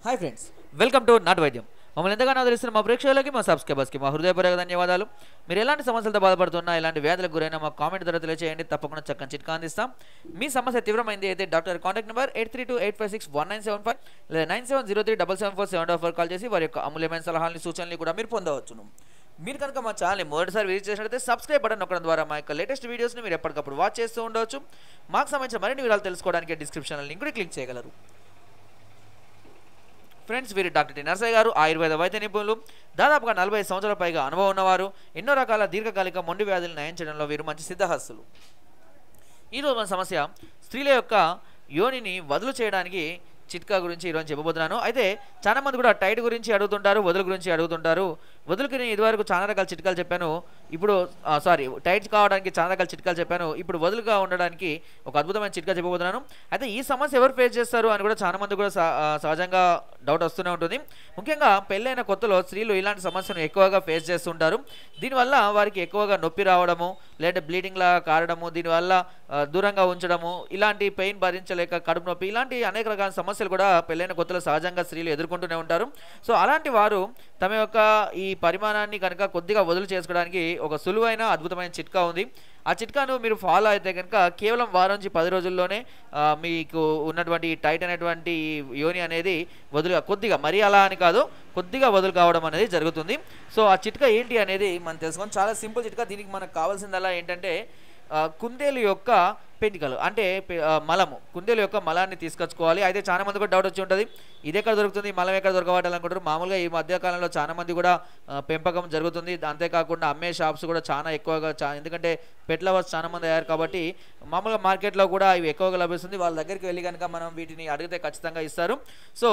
Hi friends, welcome to నాటు వైద్యం. మమ్మల్ని ఎంతగానో ఆదరిస్తున్న మా ప్రేక్షకులకి, మా సబ్స్క్రైబర్స్కి మా హృదయపూర్వక ధన్యవాదాలు. మీరు ఎలాంటి సమస్యలతో బాధపడుతున్నా, ఎలాంటి వ్యాధులకు గురైనా మా కామెంట్ ద్వారా తెలియజేయండి. తప్పకుండా చక్కని చిట్కా అందిస్తాం. మీ సమస్య తీవ్రమైంది అయితే డాక్టర్ కాంటాక్ట్ నెంబర్ 8328561975 లేదా 9703774774 కాల్ చేసి వారి యొక్క అమూల్యమైన సలహాలని, సూచనలు కూడా మీరు పొందవచ్చును. మీరు కనుక మా ఛానల్ని మొదటిసారి విజిట్ చేసినట్లయితే సబ్స్క్రైబ్ బటన్ నొక్కడం ద్వారా మా యొక్క లేటెస్ట్ వీడియోస్ని మీరు ఎప్పటికప్పుడు వాచ్ చేస్తూ ఉండవచ్చు. మాకు సంబంధించిన మరిన్ని వివరాలు తెలుసుకోవడానికి డిస్క్రిప్షన్ లింక్ కూడా క్లిక్ చేయగలరు. ఫ్రెండ్స్, వీరు డాక్టర్ టి నరసయ్య గారు, ఆయుర్వేద వైద్య నిపుణులు. దాదాపుగా 45 సంవత్సరాల పైగా అనుభవం ఉన్నవారు. ఎన్నో రకాల దీర్ఘకాలిక మొండి వ్యాధులను నయం చేయడంలో వీరు మంచి సిద్ధహస్తులు. ఈరోజు మన సమస్య స్త్రీల యొక్క యోనిని వదులు చేయడానికి చిట్కా గురించి ఈరోజు చెప్పబోతున్నాను. అయితే చాలా మంది కూడా టైట్ గురించి అడుగుతుంటారు, వదులు గురించి అడుగుతుంటారు. వదులుకి నేను ఇదివరకు చాలా రకాల చిట్కాలు చెప్పాను. ఇప్పుడు టైట్ కావడానికి చాలా రకాల చిట్కాలు చెప్పాను. ఇప్పుడు వదులుగా ఉండడానికి ఒక అద్భుతమైన చిట్కా చెప్పబోతున్నాను. అయితే ఈ సమస్య ఎవరు ఫేస్ చేస్తారు అని కూడా చాలా మంది కూడా సహజంగా డౌట్ వస్తూనే ఉంటుంది. ముఖ్యంగా పెళ్ళైన కొత్తలో స్త్రీలు ఇలాంటి సమస్యను ఎక్కువగా ఫేస్ చేస్తుంటారు. దీనివల్ల వారికి ఎక్కువగా నొప్పి రావడము, లేదా బ్లీడింగ్ లాగా కారడము, దీనివల్ల దూరంగా ఉంచడము, ఇలాంటి పెయిన్ భరించలేక కడుపు నొప్పి, ఇలాంటి అనేక రకాల సమస్యలు కూడా పెళ్ళైన కొత్తలో సహజంగా స్త్రీలు ఎదుర్కొంటూనే ఉంటారు. సో అలాంటి వారు తమ యొక్క ఈ పరిమాణాన్ని కనుక కొద్దిగా వదులు చేసుకోవడానికి ఒక సులువైన అద్భుతమైన చిట్కా ఉంది. ఆ చిట్కాను మీరు ఫాలో అయితే కనుక కేవలం వారం నుంచి 10 రోజుల్లోనే మీకు ఉన్నటువంటి టైట్ అనేటువంటి యోని అనేది కొద్దిగా మరీ అలా అని కాదు, కొద్దిగా వదులు కావడం అనేది జరుగుతుంది. సో ఆ చిట్కా ఏంటి అనేది మనం తెలుసుకొని, చాలా సింపుల్ చిట్కా. దీనికి మనకు కావాల్సిందల్లా ఏంటంటే కుందేలు యొక్క పెంటికలు, అంటే మలము, కుందేలు యొక్క మలాన్ని తీసుకొచ్చుకోవాలి. అయితే చాలా మంది కూడా డౌట్ వచ్చి ఉంటుంది, ఇది ఎక్కడ దొరుకుతుంది, మలం ఎక్కడ దొరకవాటాలనుకుంటారు. మామూలుగా ఈ మధ్యకాలంలో చాలా మంది కూడా పెంపకం జరుగుతుంది. అంతేకాకుండా అమ్మే షాప్స్ కూడా చాలా ఎక్కువగా, ఎందుకంటే పెట్ లవర్స్ చాలా మంది అయ్యారు కాబట్టి మామూలుగా మార్కెట్లో కూడా ఇవి ఎక్కువగా లభిస్తుంది. వాళ్ళ దగ్గరికి వెళ్ళి కనుక మనం వీటిని అడిగితే ఖచ్చితంగా ఇస్తారు. సో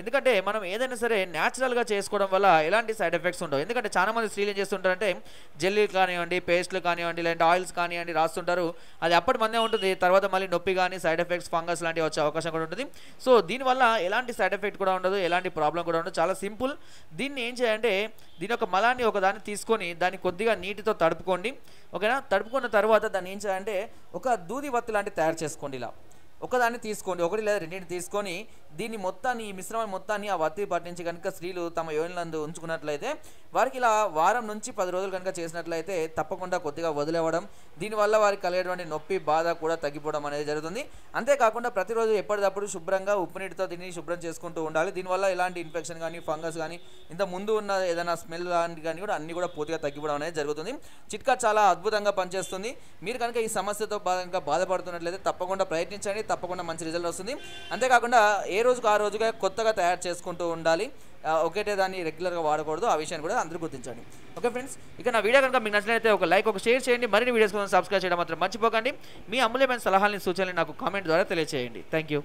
ఎందుకంటే మనం ఏదైనా సరే న్యాచురల్గా చేసుకోవడం వల్ల ఎలాంటి సైడ్ ఎఫెక్ట్స్ ఉండవు. ఎందుకంటే చాలా మంది స్త్రీలు ఏం చేస్తుంటారంటే జెల్లీలు కానివ్వండి, పేస్ట్లు కానివ్వండి, లేదంటే ఆయిల్స్ కానివ్వండి రాస్తుంటారు. అది అప్పటి మందే ఉంటుంది, తర్వాత మళ్ళీ నొప్పి కానీ, సైడ్ ఎఫెక్ట్స్, ఫంగస్ లాంటివి వచ్చే అవకాశం కూడా ఉంటుంది. సో దీనివల్ల ఎలాంటి సైడ్ ఎఫెక్ట్ కూడా ఉండదు, ఎలాంటి ప్రాబ్లం కూడా ఉండదు. చాలా సింపుల్. దీన్ని ఏం చేయాలంటే దీని యొక్క మలాన్ని ఒకదాన్ని తీసుకొని దాన్ని కొద్దిగా నీటితో తడుపుకోండి. ఓకేనా? తడుపుకున్న తర్వాత దాన్ని ఏం చేయాలంటే ఒక దూది వత్తి లాంటివి తయారు చేసుకోండి. ఇలా ఒకదాన్ని తీసుకోండి, ఒకటి లేదా రెండింటిని తీసుకొని దీన్ని మొత్తాన్ని, ఈ మిశ్రమం మొత్తాన్ని ఆ వత్తి పట్టించి కనుక స్త్రీలు తమ యోనిలందు ఉంచుకున్నట్లయితే వారికి ఇలా వారం నుంచి 10 రోజులు కనుక చేసినట్లయితే తప్పకుండా కొద్దిగా వదిలేవడం, దీనివల్ల వారికి కలిగేటువంటి నొప్పి, బాధ కూడా తగ్గిపోవడం అనేది జరుగుతుంది. అంతేకాకుండా ప్రతిరోజు ఎప్పటికప్పుడు శుభ్రంగా ఉప్పు నీటితో దీన్ని శుభ్రం చేసుకుంటూ ఉండాలి. దీనివల్ల ఎలాంటి ఇన్ఫెక్షన్ కానీ, ఫంగస్ కానీ, ఇంత ముందు ఉన్న ఏదైనా స్మెల్ లాంటి కానీ కూడా అన్ని కూడా పూర్తిగా తగ్గిపోవడం అనేది జరుగుతుంది. చిట్కా చాలా అద్భుతంగా పనిచేస్తుంది. మీరు కనుక ఈ సమస్యతో కనుక బాధపడుతున్నట్లయితే తప్పకుండా ప్రయత్నించండి, తప్పకుండా మంచి రిజల్ట్ వస్తుంది. అంతేకాకుండా ఏ రోజుకు ఆ రోజుగా కొత్తగా తయారు చేసుకుంటూ ఉండాలి. ఒకటే దాన్ని రెగ్యులర్గా వాడకూడదు. ఆ విషయాన్ని కూడా అందరూ గుర్తించండి. ఓకే ఫ్రెండ్స్, ఇక నా వీడియో కనుక మీకు నచ్చినట్లయితే ఒక లైక్, ఒక షేర్ చేయండి. మరిన్ని వీడియోస్ కోసం సబ్స్క్రైబ్ చేయడం మాత్రం మర్చిపోకండి. మీ అమూల్యమైన సలహాలని, సూచనలు నాకు కామెంట్ ద్వారా తెలియజేయండి. Thank you.